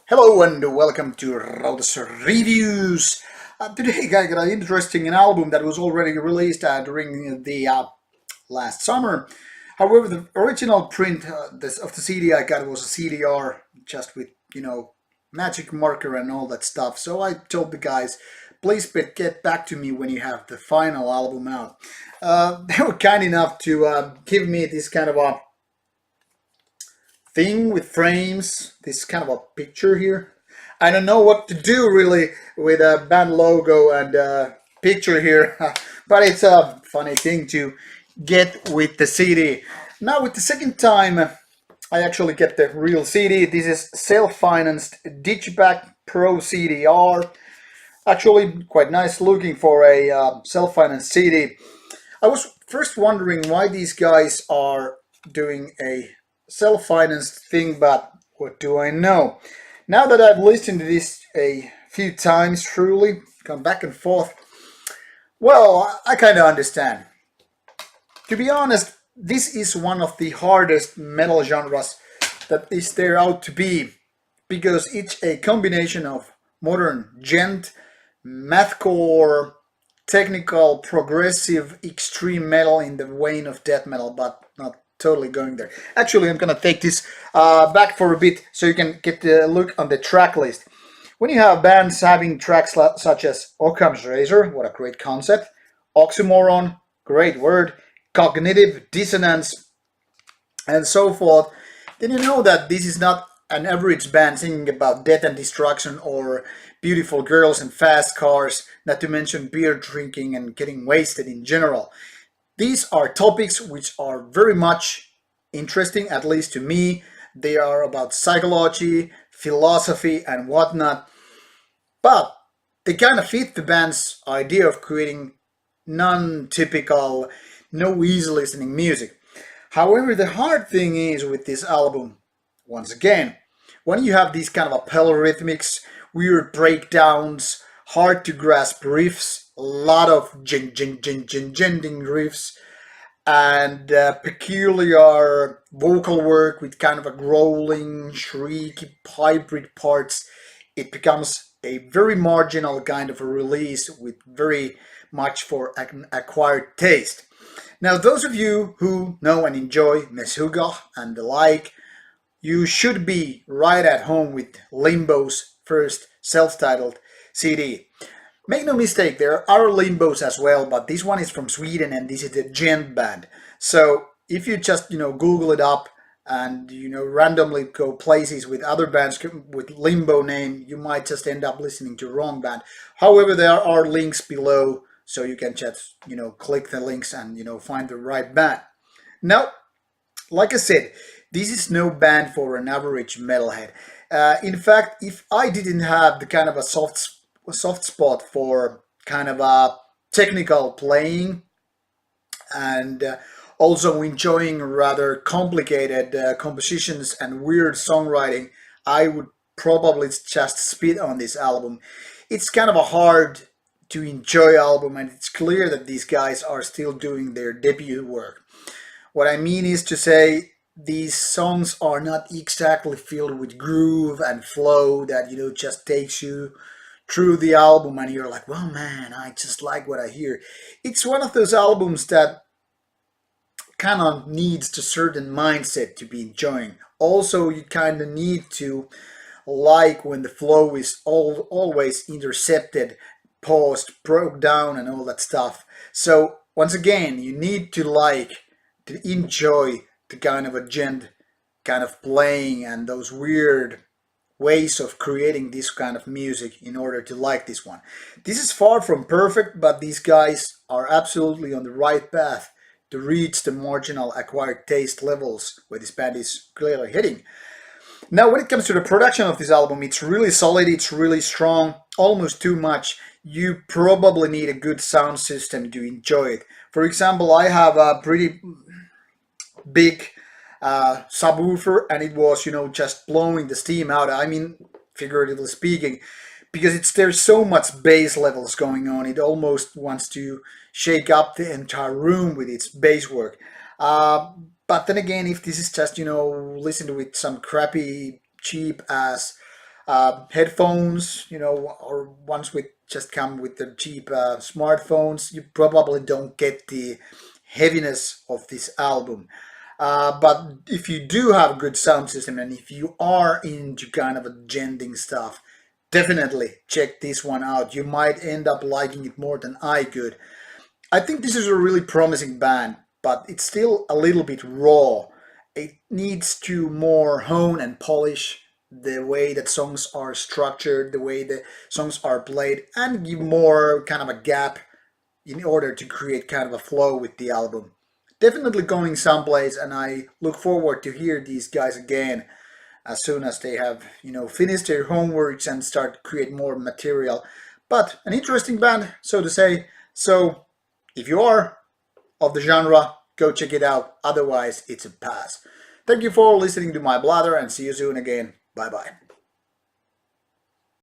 Hello and welcome to Rauta's Reviews. Today I got an interesting album that was already released during the last summer. However, the original print of the CD I got was a CDR, just with magic marker and all that stuff. So I told the guys, please get back to me when you have the final album out. They were kind enough to give me this kind of a thing with frames, this kind of a picture here. I don't know what to do really with a band logo and picture here, but it's a funny thing to get with the CD. Now with the second time I actually get the real CD. This is self-financed Digipack Pro CDR. Actually quite nice looking for a self-financed CD. I was first wondering why these guys are doing a self-financed thing, but what do I know? Now that I've listened to this a few times, truly, gone back and forth, well, I kind of understand. To be honest, this is one of the hardest metal genres that is there out to be, because it's a combination of modern gent, mathcore, technical, progressive, extreme metal in the vein of death metal, but not totally going there. Actually, I'm gonna take this back for a bit so you can get a look on the track list. When you have bands having tracks such as Occam's Razor, what a great concept, Oxymoron, great word, Cognitive Dissonance, and so forth, then you know that this is not an average band singing about death and destruction or beautiful girls and fast cars, not to mention beer drinking and getting wasted in general. These are topics which are very much interesting, at least to me. They are about psychology, philosophy, and whatnot, but they kind of fit the band's idea of creating non-typical, no easy listening music. However, the hard thing is with this album, once again, when you have these kind of polyrhythmics, weird breakdowns, hard to grasp riffs, a lot of jing riffs, and peculiar vocal work with kind of a growling, shrieky, hybrid parts, it becomes a very marginal kind of a release with very much for an acquired taste. Now, those of you who know and enjoy Meshuggah and the like, you should be right at home with Limbo's first self-titled CD. Make no mistake, there are Limbos as well, but this one is from Sweden and this is a gent band. So if you just Google it up and randomly go places with other bands with Limbo name, you might just end up listening to wrong band. However, there are links below, so you can just click the links and find the right band. Now, like I said, this is no band for an average metalhead. In fact, if I didn't have the kind of a soft spot for kind of a technical playing and also enjoying rather complicated compositions and weird songwriting, I would probably just spit on this album. It's kind of a hard to enjoy album, and it's clear that these guys are still doing their debut work. What I mean is to say, these songs are not exactly filled with groove and flow that just takes you through the album and you're like, well, man, I just like what I hear. It's one of those albums that kind of needs a certain mindset to be enjoying. Also, you kind of need to like when the flow is always intercepted, paused, broke down, and all that stuff. So once again, you need to like to enjoy the kind of a gent kind of playing and those weird ways of creating this kind of music in order to like this one. This is far from perfect, but these guys are absolutely on the right path to reach the marginal acquired taste levels where this band is clearly hitting. Now, when it comes to the production of this album, it's really solid, it's really strong, almost too much. You probably need a good sound system to enjoy it. For example, I have a pretty big subwoofer, and it was just blowing the steam out. I mean, figuratively speaking, because there's so much bass levels going on, it almost wants to shake up the entire room with its bass work. But then again, if this is just listened with some crappy cheap ass Headphones, or ones with just come with the cheap smartphones, you probably don't get the heaviness of this album. But if you do have a good sound system and if you are into kind of a genting stuff, definitely check this one out. You might end up liking it more than I could. I think this is a really promising band, but it's still a little bit raw. It needs to more hone and polish the way that songs are structured, the way the songs are played, and give more kind of a gap in order to create kind of a flow with the album. Definitely going someplace, and I look forward to hear these guys again as soon as they have finished their homeworks and start to create more material. But an interesting band, so to say. So if you are of the genre, go check it out. Otherwise, it's a pass. Thank you for listening to my blather and see you soon again. Bye bye.